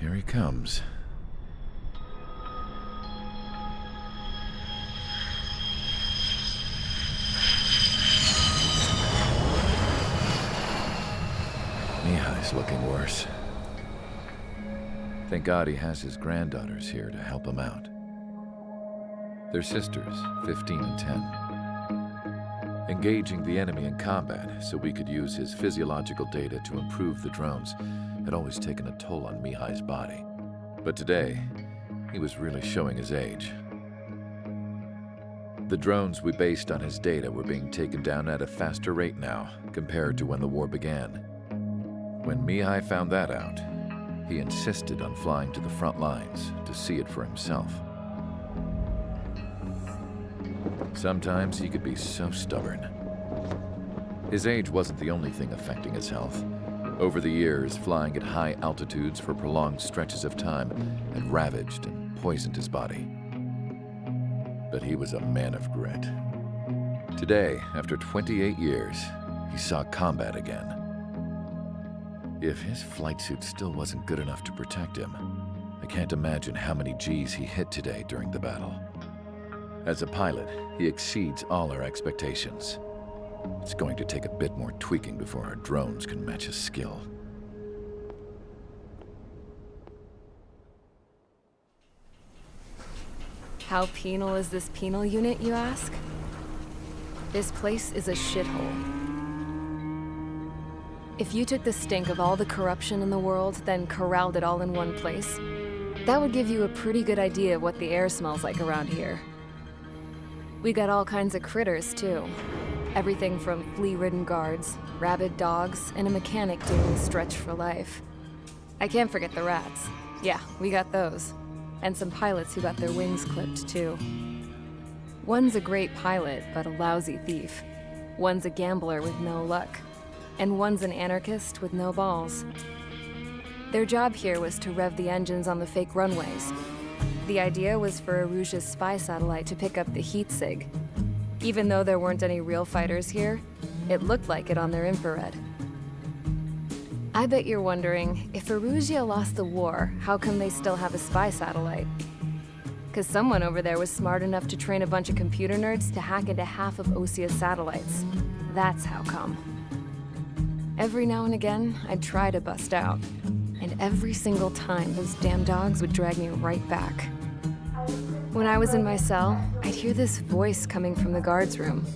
Here he comes. Mihai's looking worse. Thank God he has his granddaughters here to help him out. They're sisters, 15 and 10. Engaging the enemy in combat so we could use his physiological data to improve the drones had always taken a toll on Mihai's body. But today, he was really showing his age. The drones we based on his data were being taken down at a faster rate now compared to when the war began. When Mihai found that out, he insisted on flying to the front lines to see it for himself. Sometimes he could be so stubborn. His age wasn't the only thing affecting his health. Over the years, flying at high altitudes for prolonged stretches of time had ravaged and poisoned his body. But he was a man of grit. Today, after 28 years, he saw combat again. If his flight suit still wasn't good enough to protect him, I can't imagine how many Gs he hit today during the battle. As a pilot, he exceeds all our expectations. It's going to take a bit more tweaking before our drones can match his skill. How penal is this penal unit, you ask? This place is a shithole. If you took the stink of all the corruption in the world, then corralled it all in one place, that would give you a pretty good idea of what the air smells like around here. We got all kinds of critters, too. Everything from flea-ridden guards, rabid dogs, and a mechanic doing the stretch for life. I can't forget the rats. Yeah, we got those. And some pilots who got their wings clipped, too. One's a great pilot, but a lousy thief. One's a gambler with no luck. And one's an anarchist with no balls. Their job here was to rev the engines on the fake runways. The idea was for Aruja's spy satellite to pick up the heat sig. Even though there weren't any real fighters here, it looked like it on their infrared. I bet you're wondering, if Aruja lost the war, how come they still have a spy satellite? 'Cause someone over there was smart enough to train a bunch of computer nerds to hack into half of Osia's satellites. That's how come. Every now and again, I'd try to bust out. And every single time, those damn dogs would drag me right back. When I was in my cell, I'd hear this voice coming from the guards room.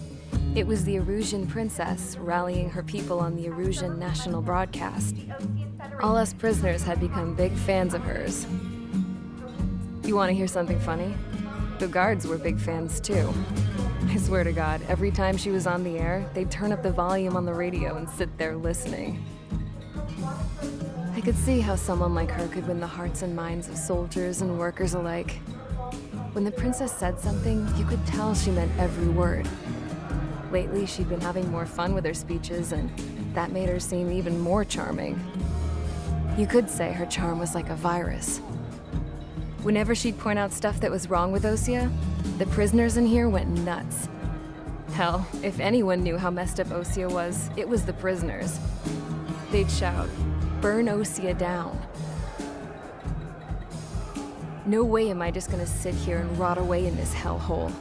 It was the Arusian princess rallying her people on the Arusian national broadcast. All us prisoners had become big fans of hers. You want to hear something funny? The guards were big fans too. I swear to God, every time she was on the air, they'd turn up the volume on the radio and sit there listening. I could see how someone like her could win the hearts and minds of soldiers and workers alike. When the princess said something, you could tell she meant every word. Lately, she'd been having more fun with her speeches, and that made her seem even more charming. You could say her charm was like a virus. Whenever she'd point out stuff that was wrong with Osia, the prisoners in here went nuts. Hell, if anyone knew how messed up Osia was, it was the prisoners. They'd shout, "Burn Osia down." No way am I just gonna sit here and rot away in this hellhole.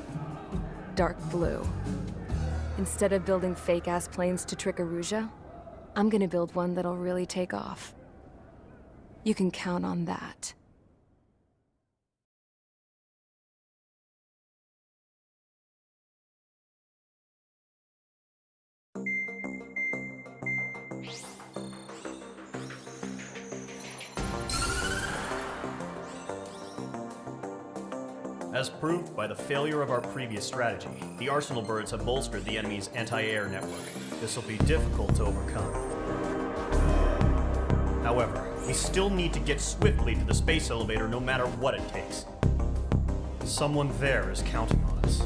Dark blue. Instead of building fake-ass planes to trick Aruja, I'm gonna build one that'll really take off. You can count on that. As proved by the failure of our previous strategy, the Arsenal birds have bolstered the enemy's anti-air network. This will be difficult to overcome. However, we still need to get swiftly to the space elevator no matter what it takes. Someone there is counting on us.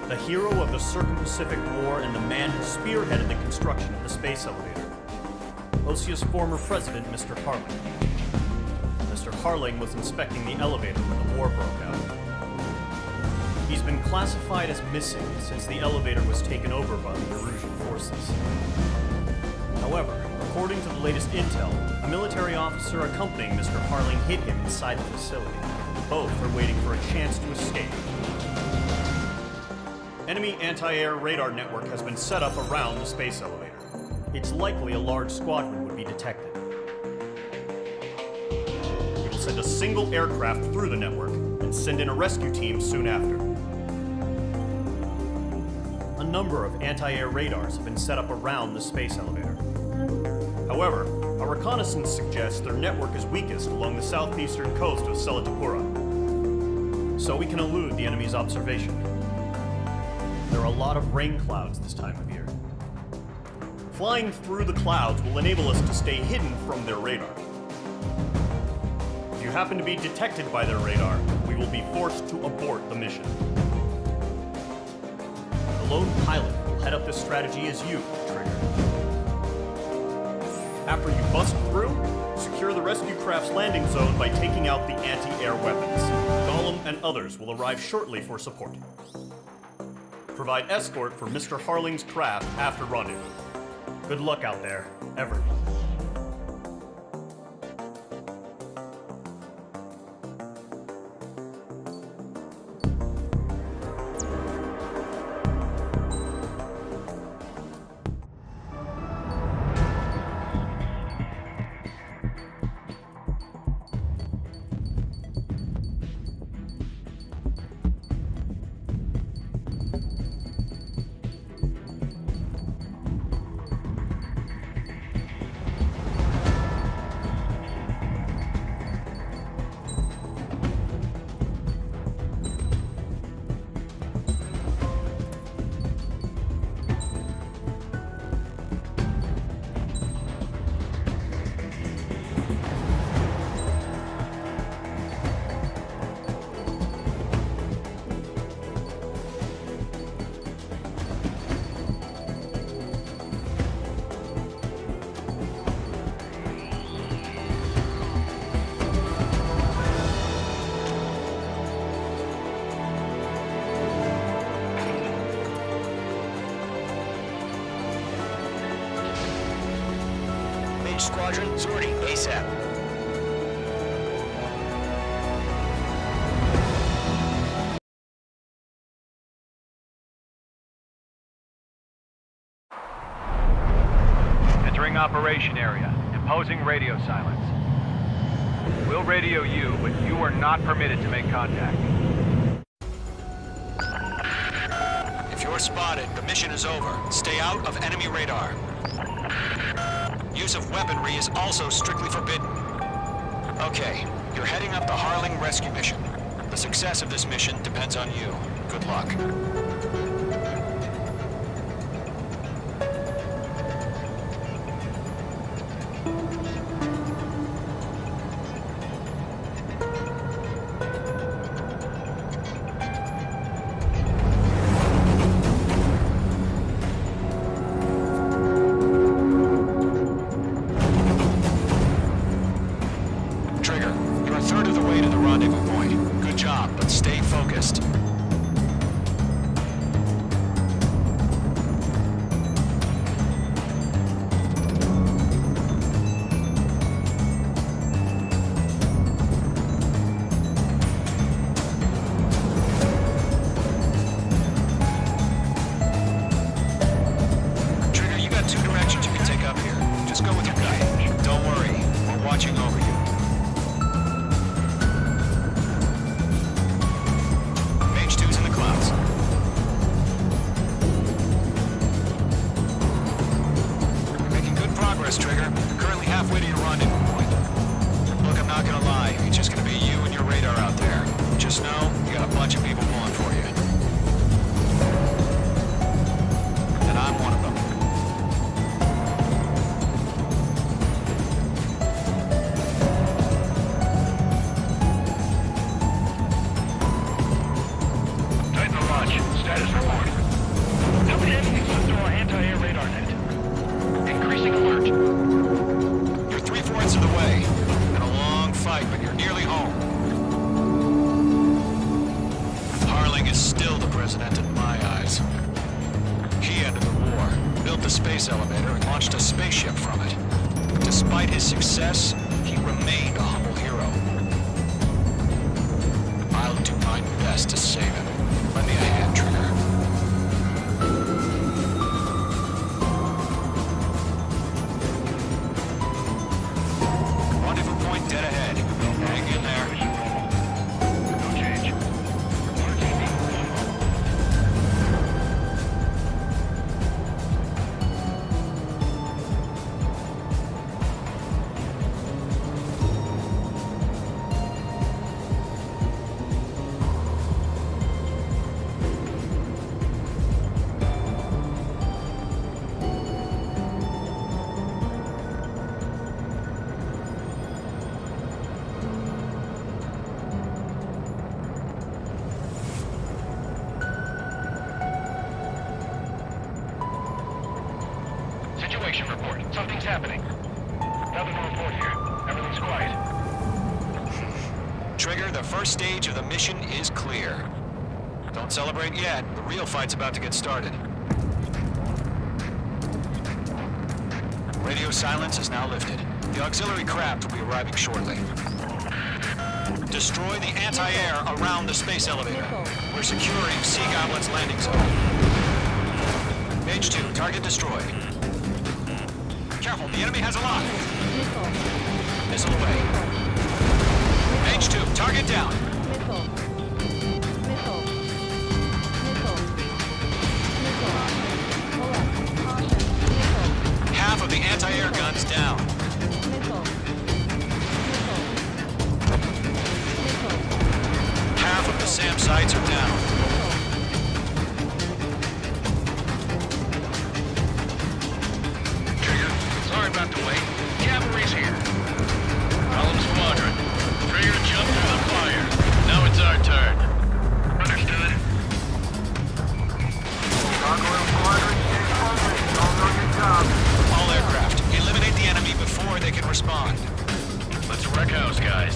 The hero of the Circum-Pacific War and the man who spearheaded the construction of the space elevator. Osia's former president, Mr. Harling. Mr. Harling was inspecting the elevator when the war broke out. He's been classified as missing since the elevator was taken over by the Erusian forces. However, According to the latest intel, a military officer accompanying Mr. Harling hit him inside the facility. Both are waiting for a chance to escape. Enemy anti-air radar network has been set up around the space elevator. It's likely a large squadron would be detected. We will send a single aircraft through the network and send in a rescue team soon after. A number of anti-air radars have been set up around the space elevator. However, our reconnaissance suggests their network is weakest along the southeastern coast of Selatapura, so we can elude the enemy's observation. There are a lot of rain clouds this time of year. Flying through the clouds will enable us to stay hidden from their radar. If you happen to be detected by their radar, we will be forced to abort the mission. The lone pilot who will head up this strategy is you, Trigger. After you bust through, secure the rescue craft's landing zone by taking out the anti-air weapons. Gollum and others will arrive shortly for support. Provide escort for Mr. Harling's craft after rendezvous. Good luck out there, everyone. Squadron, sorting ASAP. Entering operation area. Imposing radio silence. We'll radio you, but you are not permitted to make contact. If you're spotted, the mission is over. Stay out of enemy radar. Use of weaponry is also strictly forbidden. Okay, you're heading up the Harling rescue mission. The success of this mission depends on you. Good luck. elevator and launched a spaceship from it. Despite his success, he remained a humble hero. I'll do my best to save him. Lend me a hand, Trigger. Rendezvous point dead ahead. Hang in there. No change. Situation report. Something's happening. Nothing to report here. Everything's quiet. Trigger, the first stage of the mission is clear. Don't celebrate yet. The real fight's about to get started. Radio silence is now lifted. The auxiliary craft will be arriving shortly. Destroy the anti-air around the space elevator. We're securing Sea Goblin's landing zone. Page 2, target destroyed. Careful, the enemy has a lock. Missile away. Page 2, target down. Half of the anti-air guns down. Half of the SAM sites are down. Sorry about the wait. Cavalry's here. Column squadron. Trigger jumped through the fire. Now it's our turn. Understood. Gargoyle Squadron, stay focused. Y'all know your job. All aircraft, eliminate the enemy before they can respond. Let's wreck house, guys.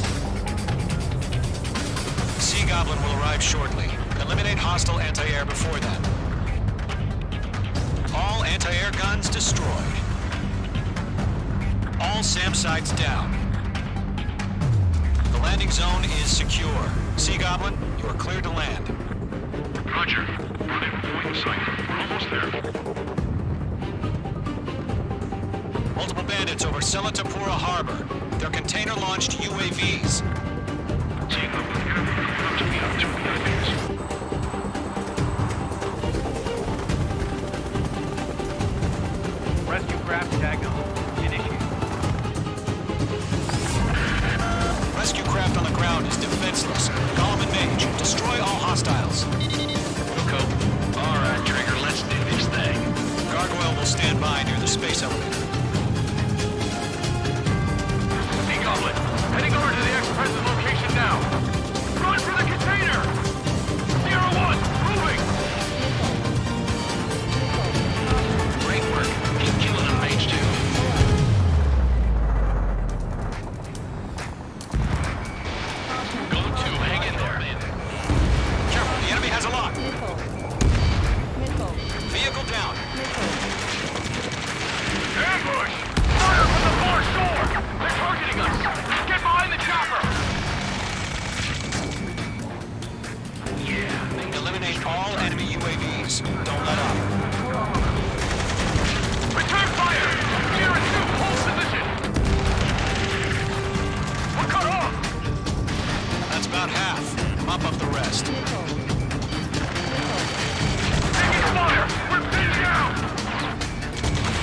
Sea Goblin will arrive shortly. Eliminate hostile anti-air before then. All anti-air guns destroyed. All SAM sites down. The landing zone is secure. Sea Goblin, you are cleared to land. Roger. Rendezvous point in sight. We're almost there. Multiple bandits over Selatapura Harbor. They're container-launched UAVs. Seeing them. Enemy confirmed to be up to enemies. Rescue craft tagged on. Initiate. Rescue craft on the ground is defenseless. Gollum and Mage, destroy all hostiles. Wilco. All right, Trigger, let's do this thing. Gargoyle will stand by near the space elevator. Sea Goblin, heading over to the ex-present location now. Run for the container! Sierra 1, moving! Great work. Keep killing them, Mage 2. Go to, hang in there. Careful, the enemy has a lock. Vehicle down. Ambush! Fire from the far shore! They're targeting us! Get behind the chopper! Yeah. Eliminate all enemy UAVs. Don't let up. Return fire! Sierra 2, hold position! We're cut off! That's about half. Mop up the rest. Taking fire! We're pinned down!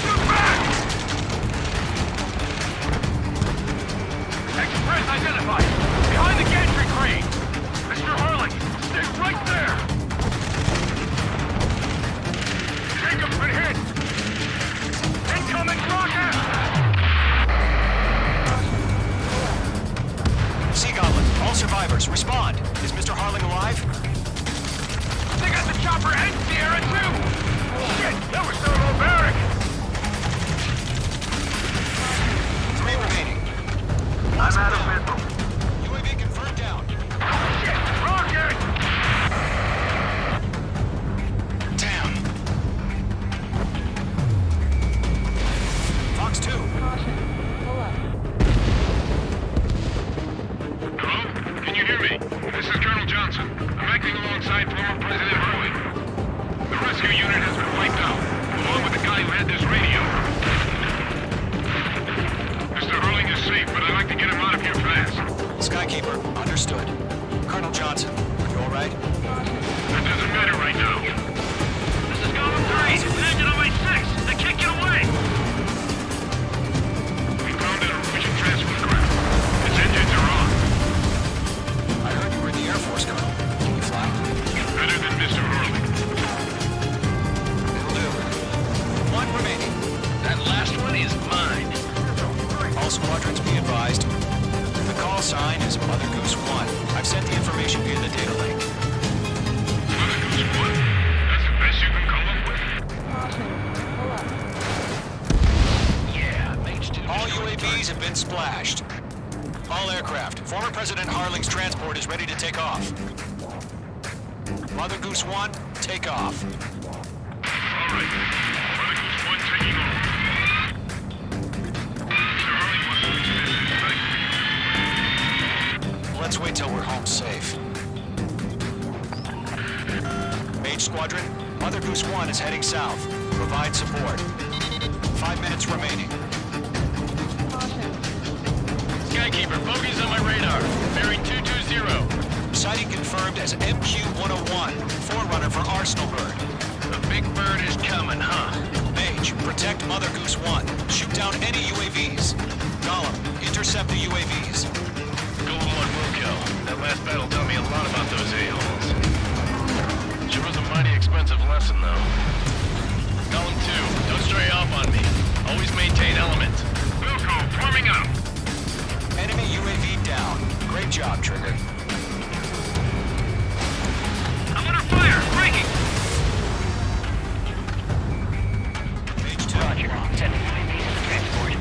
Shoot back! Express identified! Behind the gantry crane! Mr. Harling, stay right there! Jacob's been hit! Incoming rocket! Sea Goblin, all survivors, respond. Is Mr. Harling alive? They got the chopper and Sierra too! Shit, that was thermobaric! 3 remaining. I'm out of missile. UAV confirmed down. Shit, rocket! Damn. sign is Mother Goose 1. I've sent the information via the data link. Mother Goose 1? That's the best you can come up with? Yeah, Mage 2. All UAVs have been splashed. All aircraft. Former President Harling's transport is ready to take off. Mother Goose 1, take off. All right. Mother Goose 1 taking off. Mr. Harling wants to revisit. Let's wait till we're home safe. Mage Squadron, Mother Goose 1 is heading south. Provide support. 5 minutes remaining. Skykeeper, bogeys on my radar. Bearing 220. Sighting confirmed as MQ-101, forerunner for Arsenal Bird. The big bird is coming, huh? Mage, protect Mother Goose 1. Shoot down any UAVs. Gollum, intercept the UAVs. Golem 1 will kill. That last battle taught me a lot about those a-holes. Sure was a mighty expensive lesson, though. Golem 2, don't stray off on me. Always maintain element. Wilco, forming up. Enemy UAV down. Great job, Trigger. I'm under fire! Breaking! Mage 2. Roger. Sending UAVs to transport.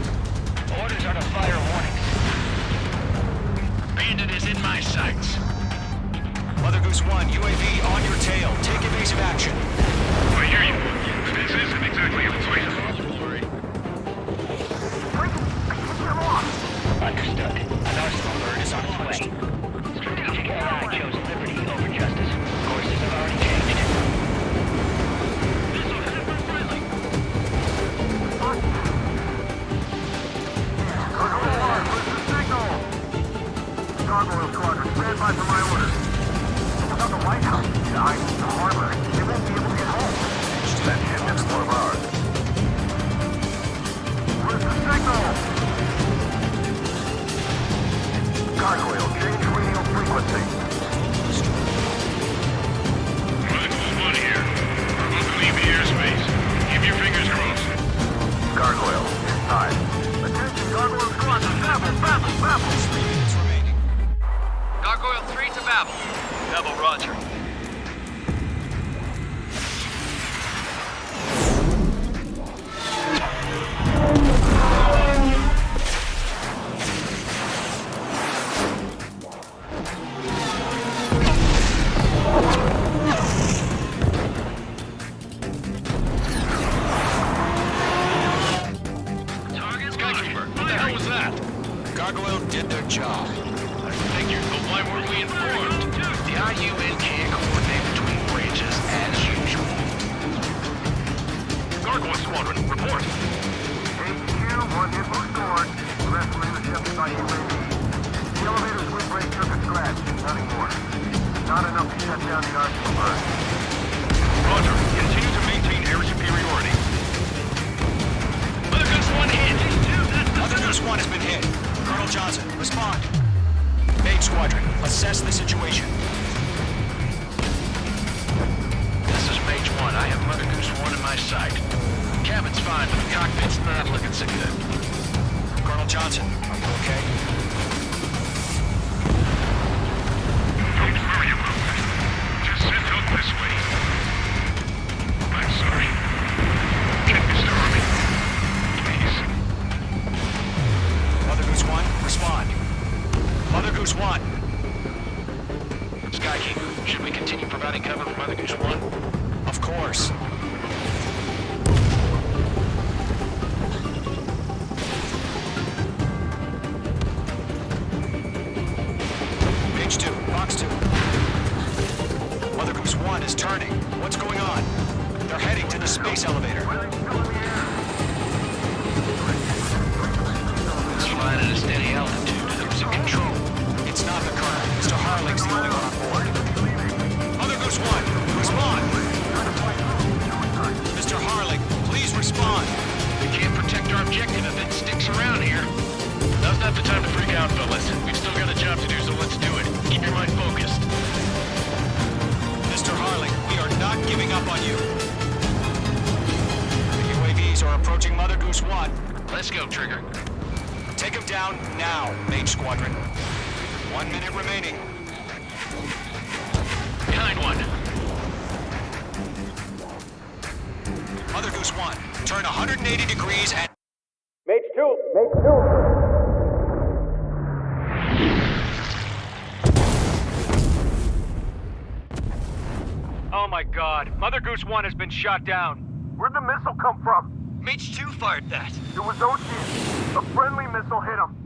Orders are to fire warnings. Bandit is in my sights. Mother Goose 1, UAV on your tail. Take evasive action. I hear you. This isn't exactly a fight. Understood. An Arsenal bird is on its way. Strategic AI chose liberty over justice. Courses have already changed. Gargoyle Squadron, stand by for my orders. Without the White House, the harbor, they won't be able to get home. That ship is one of ours. Where's the signal? Gargoyle, change radio frequency. Mother Goose 1 here. We're about to leave the airspace. Keep your fingers crossed. Gargoyle, inside. Attention, Gargoyle Squadron, babble. 3 minutes remaining. Gargoyle 3 to Babel. Double Roger. Skykeeper, what the hell was that? Gargoyle did their job. I figured, but why weren't we informed? The IUN can't coordinate between branches as usual. Gargoyle Squadron, report. HQ, 1 hit restored. The rest will intercept by UAV. The elevator's wind brake took a scratch. Nothing more. Not enough to shut down the Arsenal Bird. Roger, continue to maintain air superiority. Mother Goose 1 hit! Mother Goose 1 has been hit. Colonel Johnson, respond. Mage Squadron, assess the situation. This is Mage 1. I have Mother Goose 1 in my sight. Cabin's fine, but the cockpit's not looking so good. Colonel Johnson, are you okay? Don't worry about that. Just send help this way. I'm sorry. Get Mr. Harley. Please. Mother Goose 1, respond. Mother Goose 1. Skykeeper, should we continue providing cover for Mother Goose 1? Of course. Page 2, box 2. Mother Goose 1 is turning. What's going on? They're heading to the space elevator. It's flying at a steady altitude. There's a control. It's not the Colonel. Mr. Harling's the only one on board. Mother Goose 1, respond! Mr. Harling, please respond. We can't protect our objective if it sticks around here. Now's not the time to freak out, fellas. We've still got a job to do, so let's do it. Keep your mind focused. Mr. Harling, we are not giving up on you. The UAVs are approaching Mother Goose 1. Let's go, Trigger. Take him down now, Mage Squadron. 1 minute remaining. Behind one. Mother Goose 1, turn 180 degrees and... Oh my god, Mother Goose 1 has been shot down. Where'd the missile come from? Mage 2 fired that. It was Ocean. A friendly missile hit him.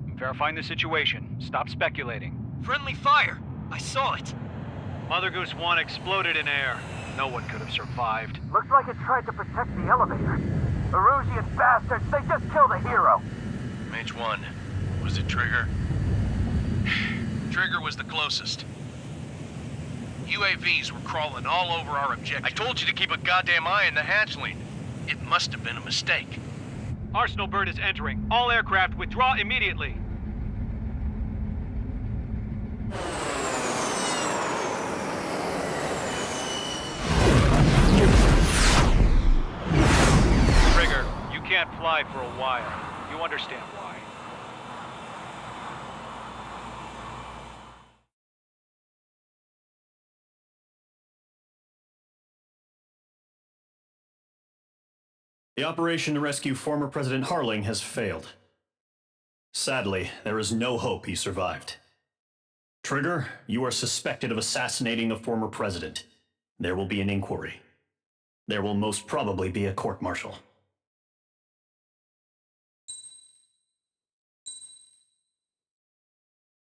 I'm verifying the situation. Stop speculating. Friendly fire. I saw it. Mother Goose 1 exploded in air. No one could have survived. Looks like it tried to protect the elevator. Erusian bastards, they just killed a hero. Mage 1. Was it Trigger? Trigger was the closest. UAVs were crawling all over our objective. I told you to keep a goddamn eye on the hatchling. It must have been a mistake. Arsenal bird is entering. All aircraft withdraw immediately. Trigger, you can't fly for a while. You understand why. The operation to rescue former President Harling has failed. Sadly, there is no hope he survived. Trigger, you are suspected of assassinating the former president. There will be an inquiry. There will most probably be a court-martial.